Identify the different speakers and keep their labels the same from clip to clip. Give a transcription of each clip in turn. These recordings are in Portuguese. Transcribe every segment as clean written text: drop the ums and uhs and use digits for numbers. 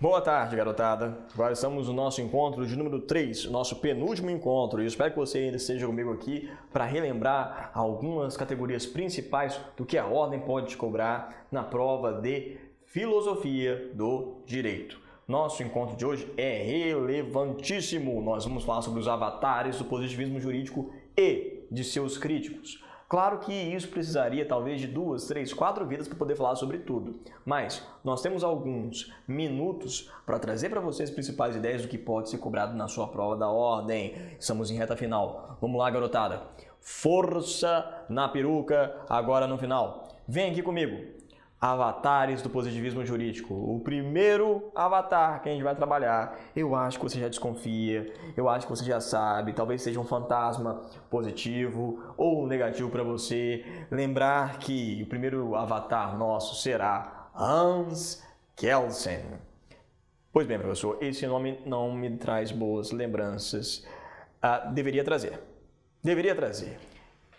Speaker 1: Boa tarde, garotada. Agora estamos no nosso encontro de número 3, nosso penúltimo encontro. E eu espero que você ainda esteja comigo aqui para relembrar algumas categorias principais do que a ordem pode te cobrar na prova de Filosofia do Direito. Nosso encontro de hoje é relevantíssimo. Nós vamos falar sobre os avatares do positivismo jurídico e de seus críticos. Claro que isso precisaria talvez de 2, 3, 4 vidas para poder falar sobre tudo, mas nós temos alguns minutos para trazer para vocês as principais ideias do que pode ser cobrado na sua prova da ordem. Estamos em reta final. Vamos lá, garotada. Força na peruca agora no final. Vem aqui comigo. Avatares do positivismo jurídico. O primeiro avatar que a gente vai trabalhar, eu acho que você já desconfia, eu acho que você já sabe, talvez seja um fantasma positivo ou negativo para você. Lembrar que o primeiro avatar nosso será Hans Kelsen. Pois bem, professor, esse nome não me traz boas lembranças. Deveria trazer.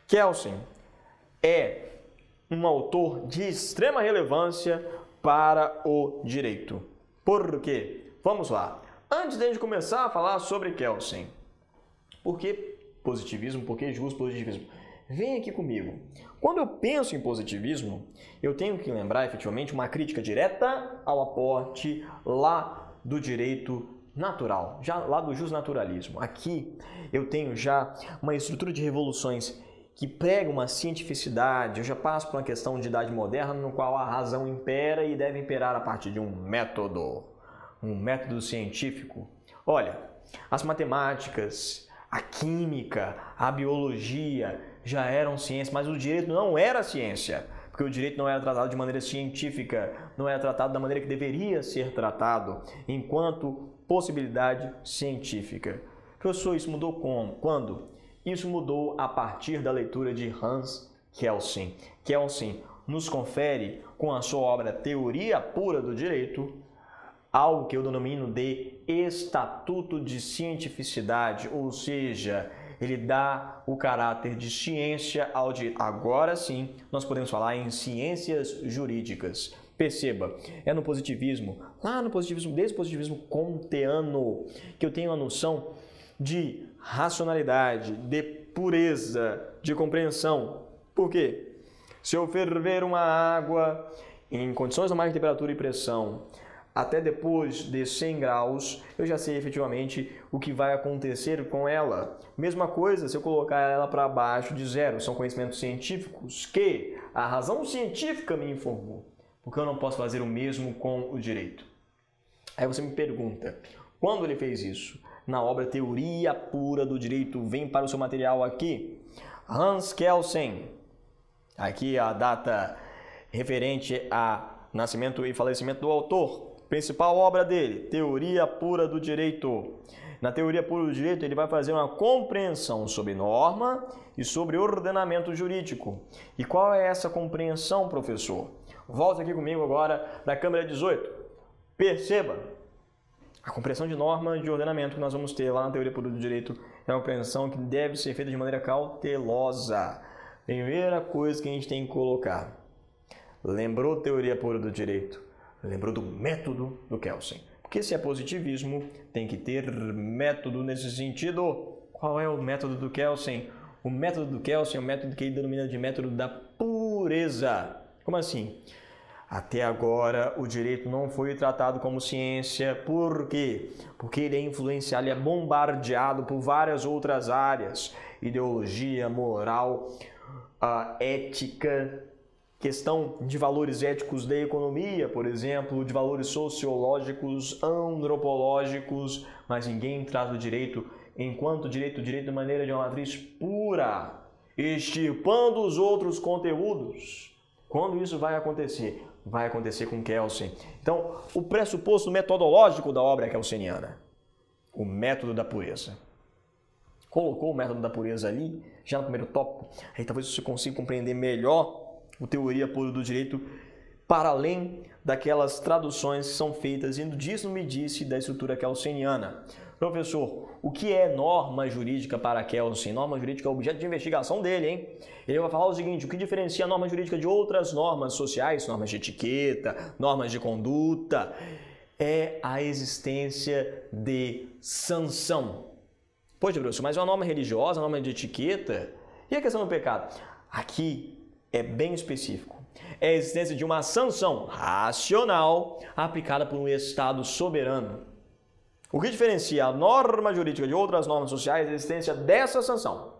Speaker 1: Kelsen é um autor de extrema relevância para o direito. Por quê? Vamos lá. Antes de a gente começar a falar sobre Kelsen, por que positivismo? Por que justo positivismo? Vem aqui comigo. Quando eu penso em positivismo, eu tenho que lembrar efetivamente uma crítica direta ao aporte lá do direito natural, já lá do justnaturalismo. Aqui eu tenho já uma estrutura de revoluções que prega uma cientificidade. Eu já passo por uma questão de idade moderna no qual a razão impera e deve imperar a partir de um método científico. Olha, as matemáticas, a química, a biologia já eram ciência, mas o direito não era ciência, porque o direito não era tratado de maneira científica, não era tratado da maneira que deveria ser tratado, enquanto possibilidade científica. Professor, isso mudou como? Quando? Isso mudou a partir da leitura de Hans Kelsen. Kelsen nos confere, com a sua obra Teoria Pura do Direito, algo que eu denomino de estatuto de cientificidade, ou seja, ele dá o caráter de ciência ao direito. Agora sim, nós podemos falar em ciências jurídicas. Perceba, é no positivismo, lá no positivismo, desde o positivismo kantiano, que eu tenho a noção de racionalidade, de pureza, de compreensão. Por quê? Se eu ferver uma água em condições normais de temperatura e pressão até depois de 100 graus, eu já sei efetivamente o que vai acontecer com ela. Mesma coisa se eu colocar ela para abaixo de zero. São conhecimentos científicos que a razão científica me informou. Porque eu não posso fazer o mesmo com o direito. Aí você me pergunta, quando ele fez isso? Na obra Teoria Pura do Direito, vem para o seu material aqui, Hans Kelsen. Aqui a data referente a nascimento e falecimento do autor. Principal obra dele, Teoria Pura do Direito. Na Teoria Pura do Direito, ele vai fazer uma compreensão sobre norma e sobre ordenamento jurídico. E qual é essa compreensão, professor? Volta aqui comigo agora para a câmera 18. Perceba! A compreensão de norma de ordenamento que nós vamos ter lá na Teoria Pura do Direito é uma compreensão que deve ser feita de maneira cautelosa. Primeira coisa que a gente tem que colocar. Lembrou Teoria Pura do Direito? Lembrou do método do Kelsen. Porque se é positivismo, tem que ter método nesse sentido. Qual é o método do Kelsen? O método do Kelsen é o método que ele denomina de método da pureza. Como assim? Até agora, o direito não foi tratado como ciência. Por quê? Porque ele é influenciado, ele é bombardeado por várias outras áreas. Ideologia, moral, ética, questão de valores éticos da economia, por exemplo, de valores sociológicos, antropológicos, mas ninguém trata o direito enquanto direito de maneira de uma matriz pura, extirpando os outros conteúdos. Quando isso vai acontecer? Vai acontecer com Kelsen. Então, o pressuposto metodológico da obra é kelseniana. O método da pureza. Colocou o método da pureza ali, já no primeiro tópico, aí talvez você consiga compreender melhor o Teoria Pura do Direito para além daquelas traduções que são feitas indo disso no me disse da estrutura kelseniana. Professor, o que é norma jurídica para Kelsen? Norma jurídica é objeto de investigação dele, hein? Ele vai falar o seguinte, o que diferencia a norma jurídica de outras normas sociais, normas de etiqueta, normas de conduta. é a existência de sanção. Poxa, professor, mas é uma norma religiosa, uma norma de etiqueta? E a questão do pecado? Aqui é bem específico. É a existência de uma sanção racional aplicada por um Estado soberano. O que diferencia a norma jurídica de outras normas sociais é a existência dessa sanção.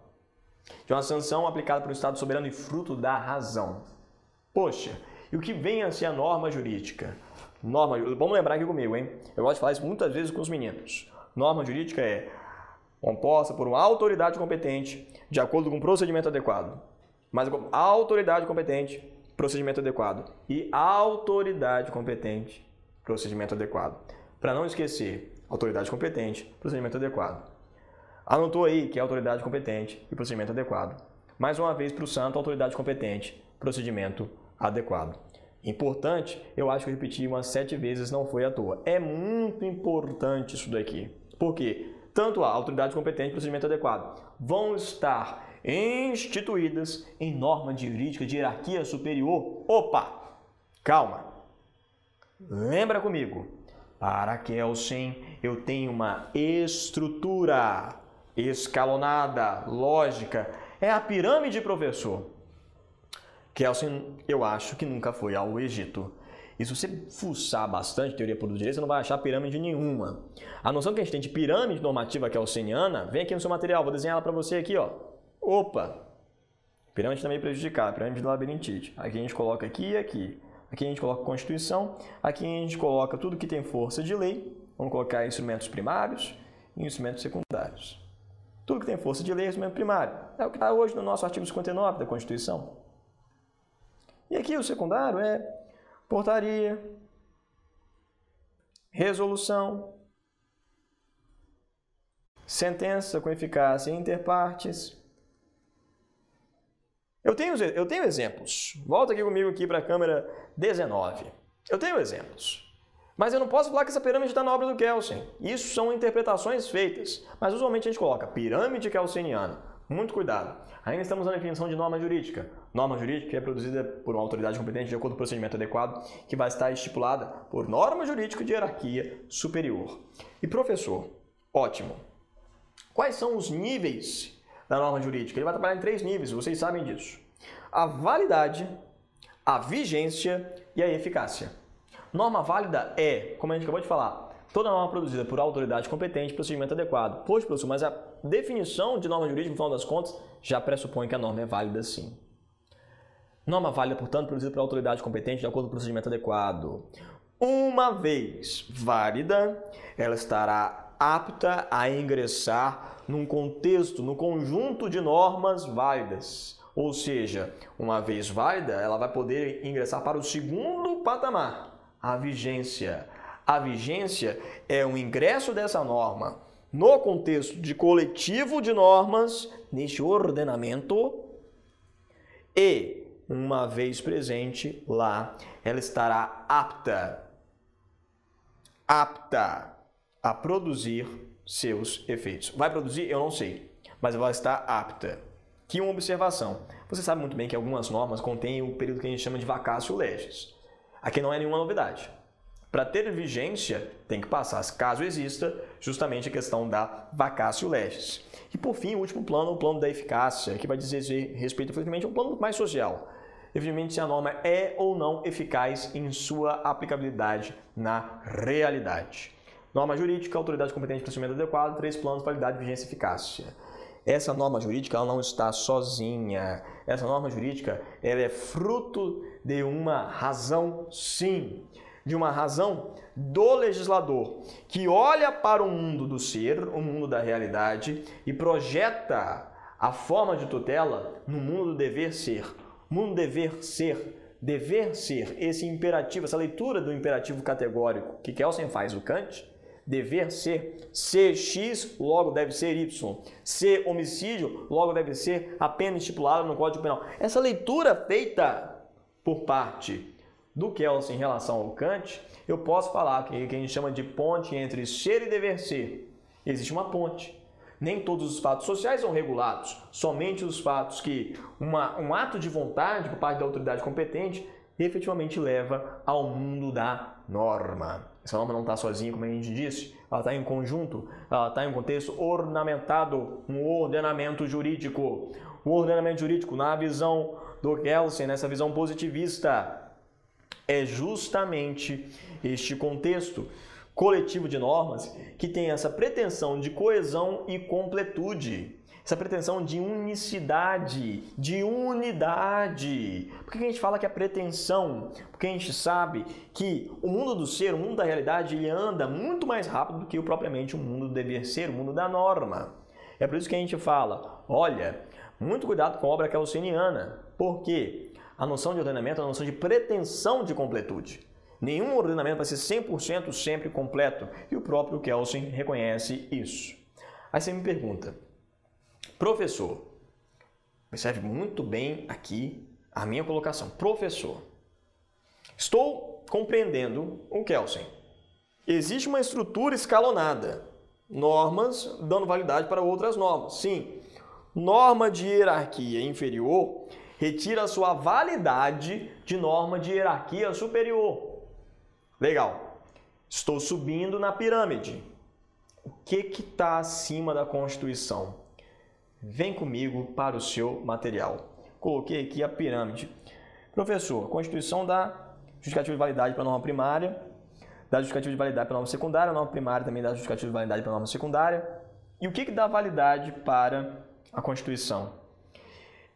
Speaker 1: De uma sanção aplicada por um Estado soberano e fruto da razão. Poxa, e o que vem a ser a norma jurídica? Vamos lembrar aqui comigo, hein? Eu gosto de falar isso muitas vezes com os meninos. Norma jurídica é composta por uma autoridade competente de acordo com um procedimento adequado. Mas autoridade competente, procedimento adequado. E autoridade competente, procedimento adequado. Para não esquecer, autoridade competente, procedimento adequado. Anotou aí que é autoridade competente e procedimento adequado. Mais uma vez para o santo, autoridade competente, procedimento adequado. Importante, eu acho que eu repeti umas 7 vezes, não foi à toa. É muito importante isso daqui. Por quê? Tanto a autoridade competente e procedimento adequado vão estar instituídas em norma jurídica de hierarquia superior. Opa! Calma! Lembra comigo. Para Kelsen, eu tenho uma estrutura escalonada, lógica. É a pirâmide, professor. Kelsen, eu acho que nunca foi ao Egito. E se você fuçar bastante teoria pura do direito, você não vai achar pirâmide nenhuma. A noção que a gente tem de pirâmide normativa kelseniana, vem aqui no seu material, vou desenhar ela para você aqui, ó. Opa! Pirâmide também prejudicada, pirâmide do labirintite. Aqui a gente coloca aqui e aqui. Aqui a gente coloca Constituição, aqui a gente coloca tudo que tem força de lei. Vamos colocar instrumentos primários e instrumentos secundários. Tudo que tem força de lei é instrumento primário. É o que está hoje no nosso artigo 59 da Constituição. E aqui o secundário é portaria, resolução, sentença com eficácia inter partes. Eu tenho exemplos. Volta aqui comigo aqui para a câmera 19. Eu tenho exemplos. Mas eu não posso falar que essa pirâmide está na obra do Kelsen. Isso são interpretações feitas. Mas usualmente a gente coloca pirâmide kelseniana. Muito cuidado. Ainda estamos na definição de norma jurídica. Norma jurídica é produzida por uma autoridade competente de acordo com o procedimento adequado, que vai estar estipulada por norma jurídica de hierarquia superior. E professor, ótimo. Quais são os níveis da norma jurídica? Ele vai trabalhar em 3 níveis, vocês sabem disso. A validade, a vigência e a eficácia. Norma válida é, como a gente acabou de falar, toda norma produzida por autoridade competente, procedimento adequado. Poxa, professor, mas a definição de norma jurídica, no final das contas, já pressupõe que a norma é válida sim. Norma válida, portanto, produzida por autoridade competente de acordo com o procedimento adequado. Uma vez válida, ela estará apta a ingressar num contexto, no conjunto de normas válidas. Ou seja, uma vez válida, ela vai poder ingressar para o segundo patamar, a vigência. A vigência é o ingresso dessa norma no contexto de coletivo de normas, neste ordenamento, e, uma vez presente lá, ela estará apta a produzir seus efeitos. Vai produzir? Eu não sei, mas ela está apta. Que uma observação. Você sabe muito bem que algumas normas contêm o período que a gente chama de vacatio legis. Aqui não é nenhuma novidade. Para ter vigência, tem que passar, caso exista, justamente a questão da vacatio legis. E por fim, o último plano, o plano da eficácia, que vai dizer respeito, efetivamente, a um plano mais social. Efetivamente, se a norma é ou não eficaz em sua aplicabilidade na realidade. Norma jurídica, autoridade competente, procedimento adequado, 3 planos, validade, vigência e eficácia. Essa norma jurídica ela não está sozinha. Essa norma jurídica ela é fruto de uma razão, sim, de uma razão do legislador, que olha para o mundo do ser, o mundo da realidade, e projeta a forma de tutela no mundo do dever ser. O mundo dever ser, esse imperativo, essa leitura do imperativo categórico que Kelsen faz o Kant, dever ser, ser X, logo deve ser Y. Ser homicídio, logo deve ser a pena estipulada no Código Penal. Essa leitura feita por parte do Kelsen em relação ao Kant, eu posso falar que a gente chama de ponte entre ser e dever ser. Existe uma ponte. Nem todos os fatos sociais são regulados, somente os fatos que um ato de vontade por parte da autoridade competente efetivamente leva ao mundo da norma. Essa norma não está sozinha, como a gente disse, ela está em conjunto, ela está em um contexto ornamentado, um ordenamento jurídico. O ordenamento jurídico, na visão do Kelsen, nessa visão positivista, é justamente este contexto coletivo de normas que tem essa pretensão de coesão e completude, essa pretensão de unicidade, de unidade. Por que a gente fala que é pretensão? Porque a gente sabe que o mundo do ser, o mundo da realidade, ele anda muito mais rápido do que propriamente o mundo do dever ser, o mundo da norma. É por isso que a gente fala, olha, muito cuidado com a obra kelseniana. Por quê? A noção de ordenamento é a noção de pretensão de completude. Nenhum ordenamento vai ser 100% sempre completo. E o próprio Kelsen reconhece isso. Aí você me pergunta, professor, percebe muito bem aqui a minha colocação. Professor, estou compreendendo o Kelsen. Existe uma estrutura escalonada. Normas dando validade para outras normas. Sim, norma de hierarquia inferior retira a sua validade de norma de hierarquia superior. Legal. Estou subindo na pirâmide. O que está acima da Constituição? Vem comigo para o seu material. Coloquei aqui a pirâmide. Professor, a Constituição dá justificativa de validade para a norma primária, dá justificativa de validade para a norma secundária, a norma primária também dá justificativa de validade para a norma secundária. E o que dá validade para a Constituição?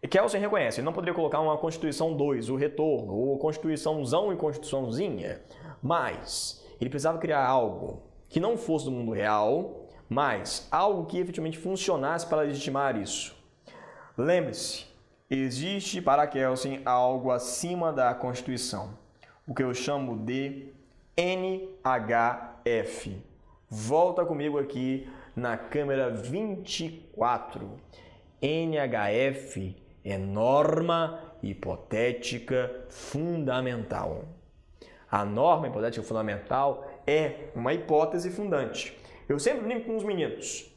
Speaker 1: Kelsen reconhece, ele não poderia colocar uma Constituição 2, o retorno, ou Constituiçãozão e Constituiçãozinha, mas ele precisava criar algo que não fosse do mundo real, mas algo que efetivamente funcionasse para legitimar isso. Lembre-se, existe para Kelsen algo acima da Constituição, o que eu chamo de NHF. Volta comigo aqui na câmera 24. NHF é norma hipotética fundamental. A norma hipotética fundamental é uma hipótese fundante. Eu sempre brinco com os meninos.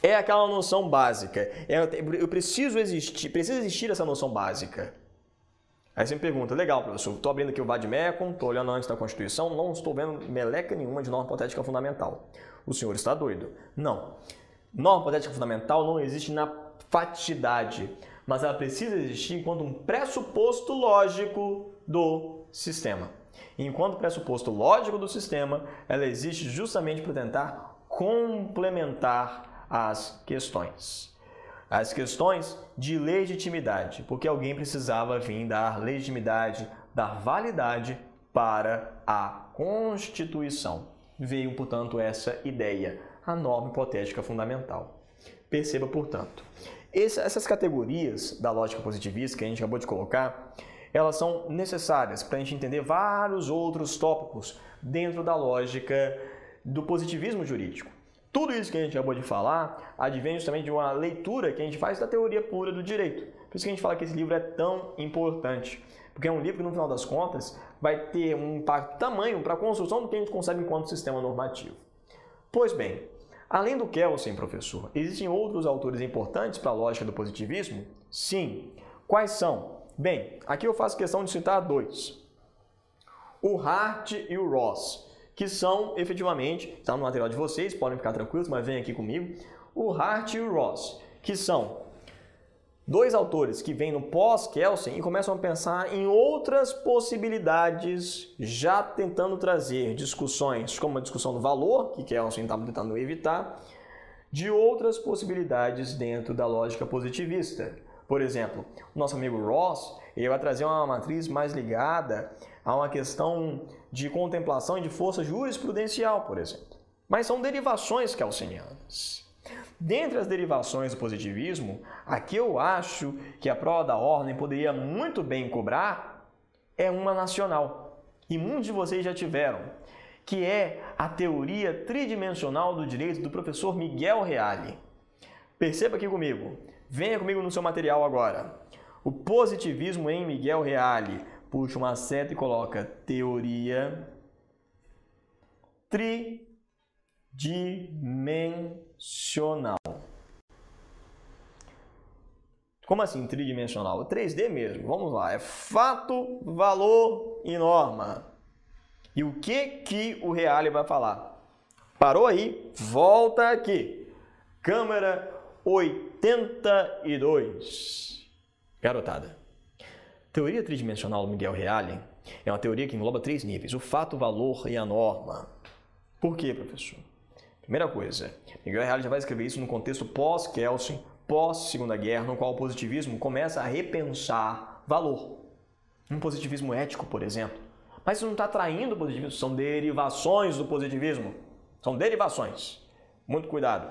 Speaker 1: É aquela noção básica. Precisa existir essa noção básica. Aí você me pergunta, legal, professor, estou abrindo aqui o Vademecum, estou olhando antes da Constituição, não estou vendo meleca nenhuma de norma hipotética fundamental. O senhor está doido? Não. Norma hipotética fundamental não existe na faticidade, mas ela precisa existir enquanto um pressuposto lógico do sistema. E enquanto pressuposto lógico do sistema, ela existe justamente para tentar complementar as questões. As questões de legitimidade, porque alguém precisava vir dar legitimidade, dar validade para a Constituição. Veio, portanto, essa ideia, a norma hipotética fundamental. Perceba, portanto, essas categorias da lógica positivista que a gente acabou de colocar, elas são necessárias para a gente entender vários outros tópicos dentro da lógica do positivismo jurídico. Tudo isso que a gente acabou de falar advém justamente de uma leitura que a gente faz da teoria pura do direito. Por isso que a gente fala que esse livro é tão importante, porque é um livro que, no final das contas, vai ter um impacto tamanho para a construção do que a gente concebe enquanto sistema normativo. Pois bem, além do Kelsen, professor, existem outros autores importantes para a lógica do positivismo? Sim. Quais são? Bem, aqui eu faço questão de citar dois. O Hart e o Ross, que são, efetivamente, está no material de vocês, podem ficar tranquilos, mas vem aqui comigo. O Hart e o Ross, que são dois autores que vêm no pós-Kelsen e começam a pensar em outras possibilidades, já tentando trazer discussões como a discussão do valor, que Kelsen estava tentando evitar, de outras possibilidades dentro da lógica positivista. Por exemplo, o nosso amigo Ross, ele vai trazer uma matriz mais ligada a uma questão de contemplação e de força jurisprudencial, por exemplo. Mas são derivações kelsenianas. Dentre as derivações do positivismo, a que eu acho que a prova da ordem poderia muito bem cobrar é uma nacional. E muitos de vocês já tiveram, que é a teoria tridimensional do direito do professor Miguel Reale. Perceba aqui comigo, venha comigo no seu material agora. O positivismo em Miguel Reale, puxa uma seta e coloca teoria tridimensional. Como assim tridimensional? 3D mesmo. Vamos lá. É fato, valor e norma. E o que o Reale vai falar? Parou aí? Volta aqui. Câmera 82. Garotada. Teoria tridimensional do Miguel Reale é uma teoria que engloba 3 níveis. O fato, o valor e a norma. Por quê, professor? Primeira coisa, Miguel Reale já vai escrever isso no contexto pós-Kelsen, pós-Segunda Guerra, no qual o positivismo começa a repensar valor. Um positivismo ético, por exemplo. Mas isso não está traindo o positivismo, são derivações do positivismo. São derivações. Muito cuidado.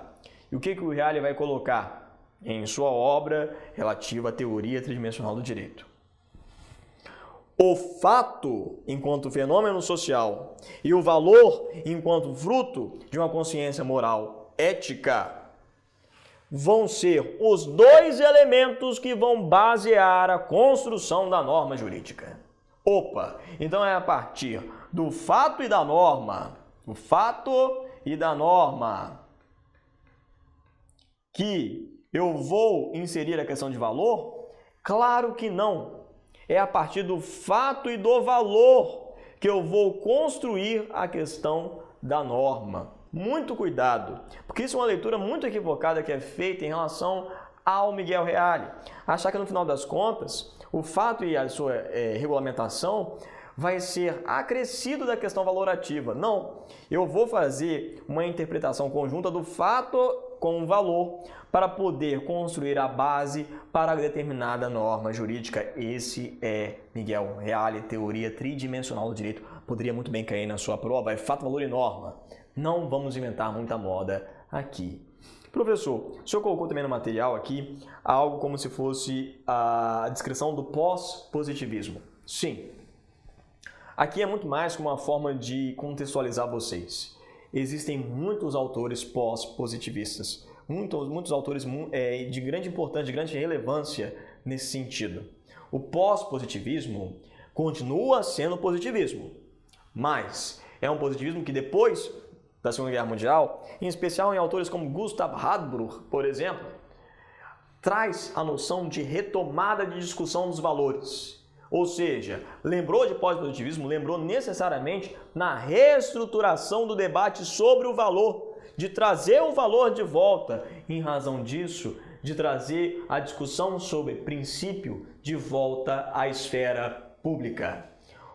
Speaker 1: E o que o Reale vai colocar em sua obra relativa à teoria tridimensional do direito? O fato, enquanto fenômeno social, e o valor, enquanto fruto de uma consciência moral ética, vão ser os 2 elementos que vão basear a construção da norma jurídica. Opa! Então é a partir do fato e da norma, o fato e da norma, que eu vou inserir a questão de valor? Claro que não. É a partir do fato e do valor que eu vou construir a questão da norma. Muito cuidado, porque isso é uma leitura muito equivocada que é feita em relação ao Miguel Reale. Achar que no final das contas, o fato e a sua regulamentação vai ser acrescido da questão valorativa. Não, eu vou fazer uma interpretação conjunta do fato com o valor para poder construir a base para determinada norma jurídica. Esse é Miguel Reale, teoria tridimensional do direito. Poderia muito bem cair na sua prova, é fato, valor e norma. Não vamos inventar muita moda aqui. Professor, o senhor colocou também no material aqui algo como se fosse a descrição do pós-positivismo. Sim. Aqui é muito mais como uma forma de contextualizar vocês. Existem muitos autores pós-positivistas, muitos autores de grande importância, de grande relevância nesse sentido. O pós-positivismo continua sendo positivismo, mas é um positivismo que depois da Segunda Guerra Mundial, em especial em autores como Gustav Hardbruch, por exemplo, traz a noção de retomada de discussão dos valores. Ou seja, lembrou de pós-positivismo, lembrou necessariamente na reestruturação do debate sobre o valor, de trazer o valor de volta, em razão disso, de trazer a discussão sobre princípio de volta à esfera pública.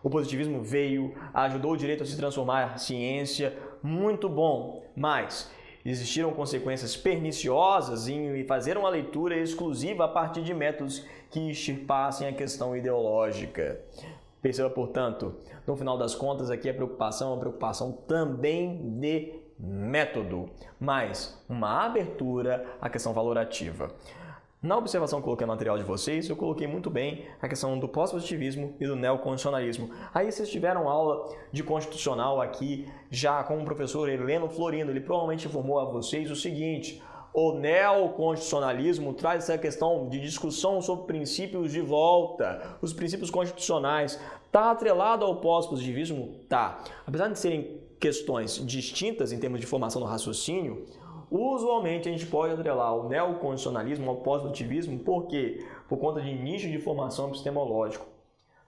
Speaker 1: O positivismo veio, ajudou o direito a se transformar em ciência, muito bom, mas existiram consequências perniciosas em fazer uma leitura exclusiva a partir de métodos que extirpassem a questão ideológica. Perceba, portanto, no final das contas, aqui a preocupação é uma preocupação também de método, mas uma abertura à questão valorativa. Na observação que eu coloquei no material de vocês, eu coloquei muito bem a questão do pós-positivismo e do neoconstitucionalismo. Aí vocês tiveram aula de constitucional aqui, já com o professor Heleno Florindo, ele provavelmente informou a vocês o seguinte: o neoconstitucionalismo traz essa questão de discussão sobre princípios de volta, os princípios constitucionais. Está atrelado ao pós-positivismo? Tá. Apesar de serem questões distintas em termos de formação do raciocínio, usualmente a gente pode atrelar o neoconstitucionalismo ao pós-positivismo, por quê? Por conta de nicho de formação epistemológico,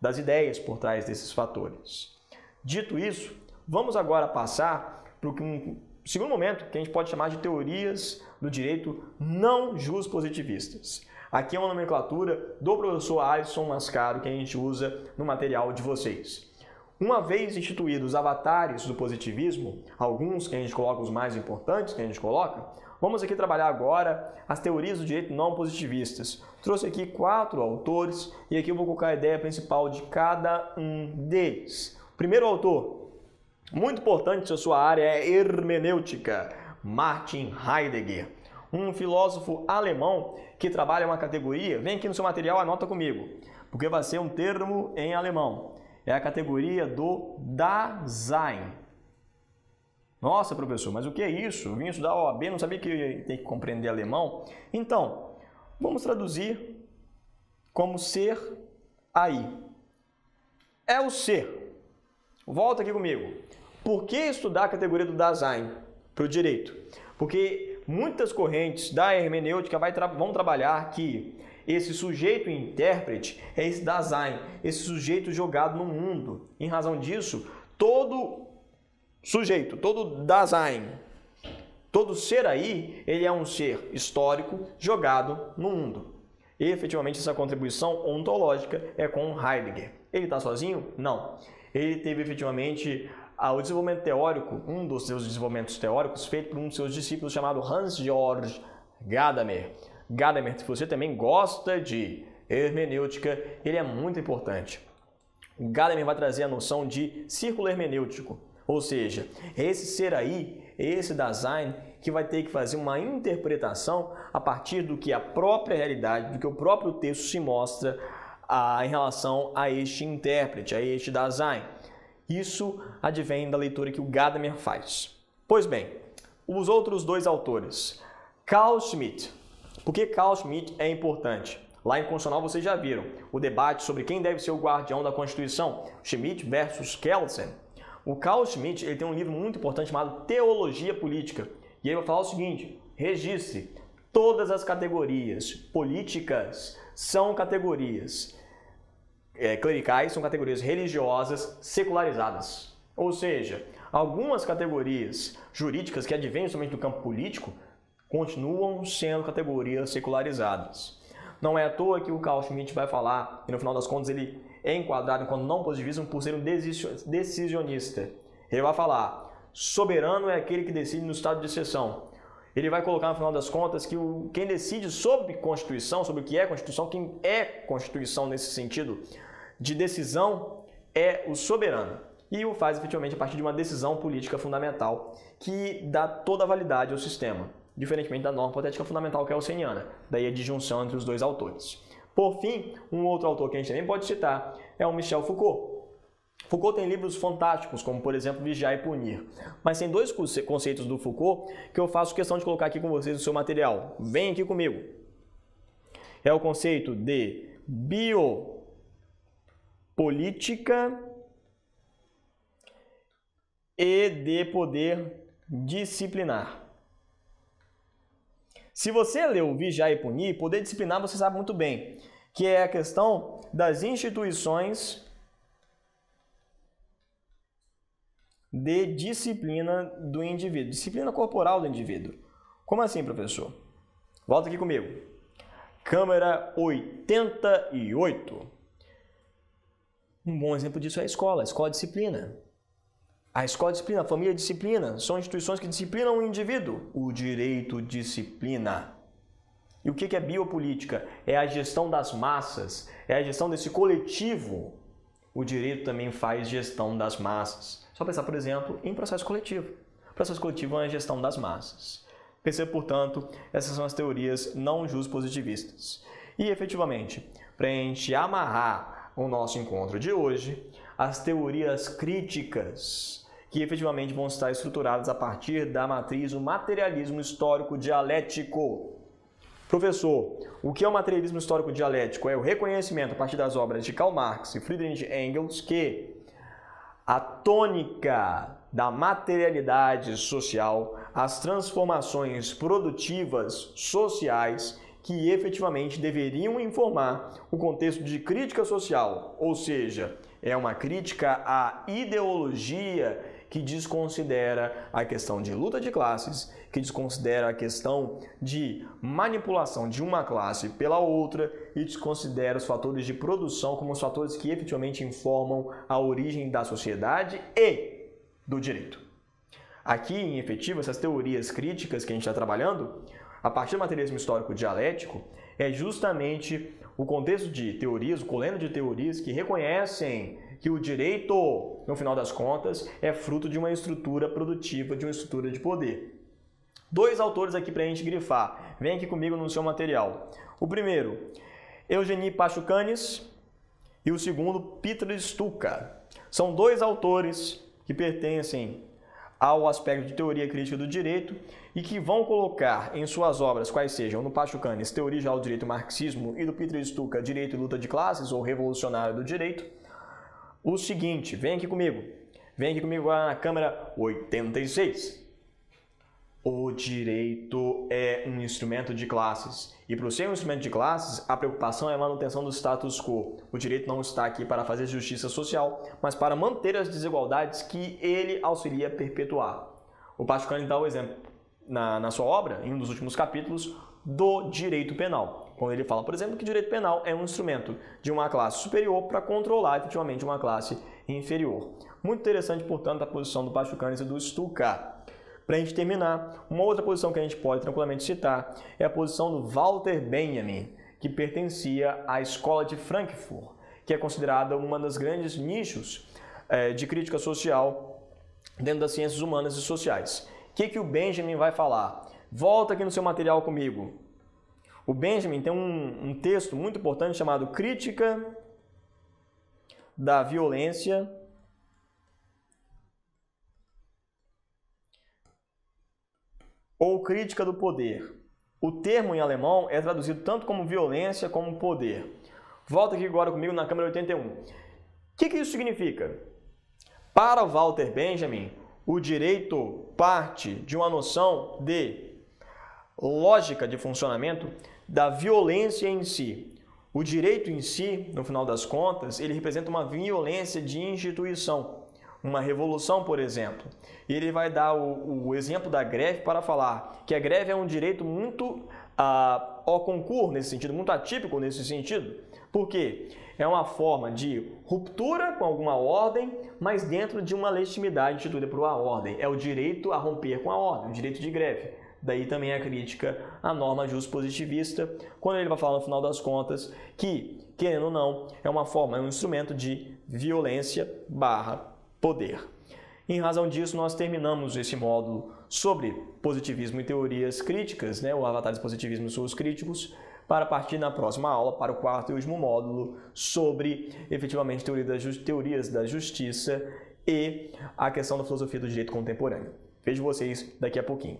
Speaker 1: das ideias por trás desses fatores. Dito isso, vamos agora passar para um segundo momento que a gente pode chamar de teorias do direito não positivistas. Aqui é uma nomenclatura do professor Alisson Mascaro que a gente usa no material de vocês. Uma vez instituídos os avatares do positivismo, alguns que a gente coloca, os mais importantes que a gente coloca, vamos aqui trabalhar agora as teorias do direito não positivistas. Trouxe aqui 4 autores e aqui eu vou colocar a ideia principal de cada um deles. O primeiro autor, muito importante na sua área, é hermenêutica, Martin Heidegger, um filósofo alemão que trabalha uma categoria, vem aqui no seu material, anota comigo, porque vai ser um termo em alemão. É a categoria do Dasein. Nossa, professor, mas o que é isso? Eu vim estudar a OAB, não sabia que tem que compreender alemão. Então, vamos traduzir como ser aí. É o ser. Volta aqui comigo. Por que estudar a categoria do Dasein para o direito? Porque muitas correntes da hermenêutica vão trabalhar que esse sujeito intérprete é esse Dasein, esse sujeito jogado no mundo. Em razão disso, todo sujeito, todo Dasein, todo ser aí, ele é um ser histórico jogado no mundo. E, efetivamente, essa contribuição ontológica é com Heidegger. Ele está sozinho? Não. Ele teve, efetivamente, o desenvolvimento teórico, um dos seus desenvolvimentos teóricos, feito por um dos seus discípulos chamado Hans-Georg Gadamer. Gadamer, se você também gosta de hermenêutica, ele é muito importante. Gadamer vai trazer a noção de círculo hermenêutico, ou seja, esse ser aí, esse Dasein, que vai ter que fazer uma interpretação a partir do que a própria realidade, do que o próprio texto se mostra em relação a este intérprete, a este Dasein. Isso advém da leitura que o Gadamer faz. Pois bem, os outros dois autores, Carl Schmitt. Por que Carl Schmitt é importante? Lá em Constitucional vocês já viram o debate sobre quem deve ser o guardião da Constituição, Schmitt versus Kelsen. O Carl Schmitt ele tem um livro muito importante chamado Teologia Política. E ele vai falar o seguinte: registre, todas as categorias políticas são categorias clericais, são categorias religiosas secularizadas. Ou seja, algumas categorias jurídicas que advêm somente do campo político continuam sendo categorias secularizadas. Não é à toa que o Carl Schmitt vai falar, e no final das contas ele é enquadrado enquanto não positivismo por ser um decisionista. Ele vai falar: soberano é aquele que decide no estado de exceção. Ele vai colocar no final das contas que quem decide sobre Constituição, sobre o que é Constituição, quem é Constituição nesse sentido de decisão é o soberano. E o faz efetivamente a partir de uma decisão política fundamental que dá toda a validade ao sistema, diferentemente da norma hipotética fundamental que é auceniana. Daí a disjunção entre os dois autores. Por fim, um outro autor que a gente também pode citar é o Michel Foucault. Foucault tem livros fantásticos, como por exemplo Vigiar e Punir. Mas tem dois conceitos do Foucault que eu faço questão de colocar aqui com vocês no seu material. Vem aqui comigo. É o conceito de biopolítica e de poder disciplinar. Se você leu Vigiar e Punir, poder disciplinar você sabe muito bem, que é a questão das instituições de disciplina do indivíduo, disciplina corporal do indivíduo. Como assim, professor? Volta aqui comigo. Câmera 88. Um bom exemplo disso é a escola disciplina. A escola disciplina, a família disciplina, são instituições que disciplinam o indivíduo. O direito disciplina. E o que é biopolítica? É a gestão das massas, é a gestão desse coletivo. O direito também faz gestão das massas. Só pensar, por exemplo, em processo coletivo. O processo coletivo é a gestão das massas. Perceba, portanto, essas são as teorias não positivistas. E, efetivamente, para a gente amarrar o nosso encontro de hoje, as teorias críticas, que efetivamente vão estar estruturadas a partir da matriz do materialismo histórico dialético. Professor, o que é o materialismo histórico dialético? É o reconhecimento, a partir das obras de Karl Marx e Friedrich Engels, que a tônica da materialidade social, as transformações produtivas sociais que efetivamente deveriam informar o contexto de crítica social, ou seja, é uma crítica à ideologia que desconsidera a questão de luta de classes, que desconsidera a questão de manipulação de uma classe pela outra e desconsidera os fatores de produção como os fatores que efetivamente informam a origem da sociedade e do direito. Aqui, em efetivo, essas teorias críticas que a gente está trabalhando, a partir do materialismo histórico dialético, é justamente o contexto de teorias, o coleno de teorias que reconhecem que o direito, no final das contas, é fruto de uma estrutura produtiva, de uma estrutura de poder. Dois autores aqui para a gente grifar. Vem aqui comigo no seu material. O primeiro, Eugenie Pachucanes, e o segundo, Peter Stuka. São dois autores que pertencem ao aspecto de teoria crítica do direito e que vão colocar em suas obras, quais sejam, no Pachucanes, Teoria Geral do Direito e Marxismo, e do Peter Stuka, Direito e Luta de Classes, ou Revolucionário do Direito, o seguinte, vem aqui comigo agora na câmera 86. O direito é um instrumento de classes. E para ser um instrumento de classes, a preocupação é a manutenção do status quo. O direito não está aqui para fazer justiça social, mas para manter as desigualdades que ele auxilia a perpetuar. O Pachucani dá o exemplo na sua obra, em um dos últimos capítulos, do direito penal. Quando ele fala, por exemplo, que o direito penal é um instrumento de uma classe superior para controlar efetivamente uma classe inferior. Muito interessante, portanto, a posição do Pachucani e do Stuka. Para a gente terminar, uma outra posição que a gente pode tranquilamente citar é a posição do Walter Benjamin, que pertencia à Escola de Frankfurt, que é considerada uma das grandes nichos de crítica social dentro das ciências humanas e sociais. O que o Benjamin vai falar? Volta aqui no seu material comigo. O Benjamin tem um texto muito importante chamado Crítica da Violência ou Crítica do Poder. O termo em alemão é traduzido tanto como violência como poder. Volta aqui agora comigo na câmera 81. O que isso significa? Para Walter Benjamin, o direito parte de uma noção de lógica de funcionamento da violência em si. O direito em si, no final das contas, ele representa uma violência de instituição. Uma revolução, por exemplo. E ele vai dar o exemplo da greve para falar que a greve é um direito muito ao concurso nesse sentido, muito atípico nesse sentido. Por quê? É uma forma de ruptura com alguma ordem, mas dentro de uma legitimidade instituída por uma ordem. É o direito a romper com a ordem, o direito de greve. Daí também a crítica à norma juspositivista, quando ele vai falar no final das contas que, querendo ou não, é uma forma, é um instrumento de violência / poder. Em razão disso, nós terminamos esse módulo sobre positivismo e teorias críticas, o Avatares Positivismo e seus críticos, para partir na próxima aula para o quarto e último módulo sobre, efetivamente, teorias da justiça e a questão da filosofia do direito contemporâneo. Vejo vocês daqui a pouquinho.